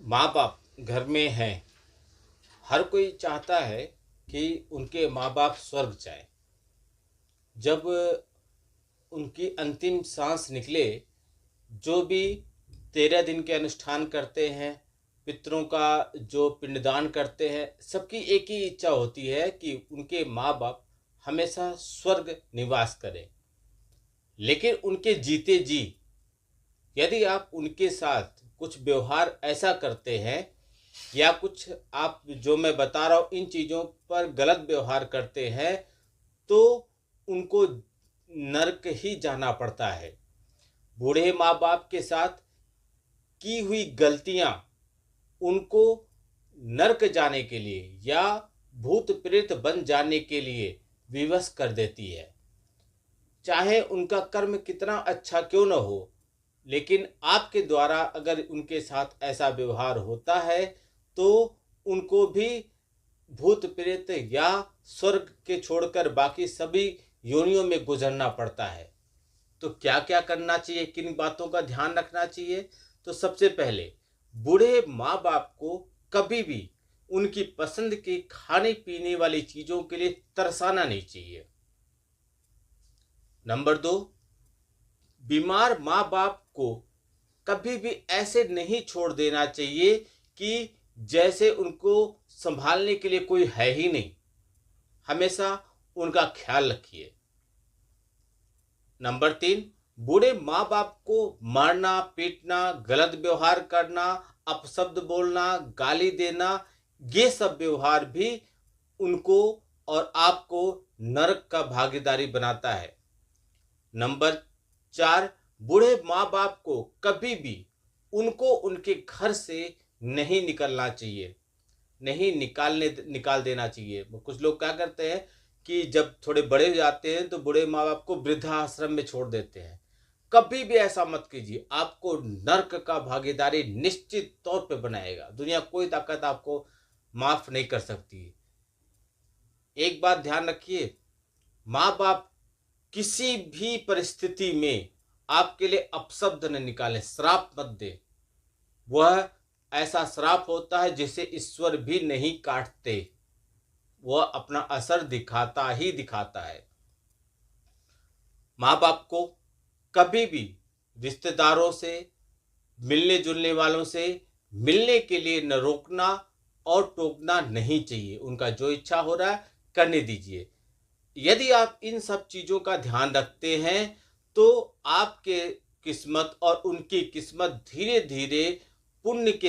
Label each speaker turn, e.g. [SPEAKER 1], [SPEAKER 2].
[SPEAKER 1] माँ बाप घर में हैं। हर कोई चाहता है कि उनके माँ बाप स्वर्ग जाए। जब उनकी अंतिम सांस निकले, जो भी 13 दिन के अनुष्ठान करते हैं, पितरों का जो पिंडदान करते हैं, सबकी एक ही इच्छा होती है कि उनके माँ बाप हमेशा स्वर्ग निवास करें। लेकिन उनके जीते जी यदि आप उनके साथ कुछ व्यवहार ऐसा करते हैं या कुछ आप जो मैं बता रहा हूँ इन चीज़ों पर गलत व्यवहार करते हैं, तो उनको नरक ही जाना पड़ता है। बूढ़े माँ बाप के साथ की हुई गलतियाँ उनको नरक जाने के लिए या भूत प्रेत बन जाने के लिए विवश कर देती है। चाहे उनका कर्म कितना अच्छा क्यों न हो, लेकिन आपके द्वारा अगर उनके साथ ऐसा व्यवहार होता है तो उनको भी भूत प्रेत या स्वर्ग के छोड़कर बाकी सभी योनियों में गुजरना पड़ता है। तो क्या क्या करना चाहिए, किन बातों का ध्यान रखना चाहिए? तो सबसे पहले बूढ़े माँ बाप को कभी भी उनकी पसंद की खाने पीने वाली चीज़ों के लिए तरसाना नहीं चाहिए। नंबर 2, बीमार माँ बाप को कभी भी ऐसे नहीं छोड़ देना चाहिए कि जैसे उनको संभालने के लिए कोई है ही नहीं। हमेशा उनका ख्याल रखिए। नंबर 3, बूढ़े माँ बाप को मारना, पीटना, गलत व्यवहार करना, अपशब्द बोलना, गाली देना, ये सब व्यवहार भी उनको और आपको नरक का भागीदारी बनाता है। नंबर 4, बूढ़े माँ बाप को कभी भी उनको उनके घर से नहीं निकलना चाहिए, नहीं निकाल देना चाहिए। कुछ लोग क्या करते हैं कि जब थोड़े बड़े हो जाते हैं तो बूढ़े माँ बाप को वृद्धाश्रम में छोड़ देते हैं। कभी भी ऐसा मत कीजिए, आपको नर्क का भागीदारी निश्चित तौर पे बनाएगा। दुनिया कोई ताकत आपको माफ नहीं कर सकती। एक बात ध्यान रखिए, माँ बाप किसी भी परिस्थिति में आपके लिए अपशब्द न निकाले, श्राप मत दे। वह ऐसा श्राप होता है जिसे ईश्वर भी नहीं काटते, वह अपना असर दिखाता ही दिखाता है। माँ बाप को कभी भी रिश्तेदारों से, मिलने जुलने वालों से मिलने के लिए न रोकना और टोकना नहीं चाहिए। उनका जो इच्छा हो रहा है करने दीजिए। यदि आप इन सब चीज़ों का ध्यान रखते हैं तो आपके किस्मत और उनकी किस्मत धीरे धीरे पुण्य के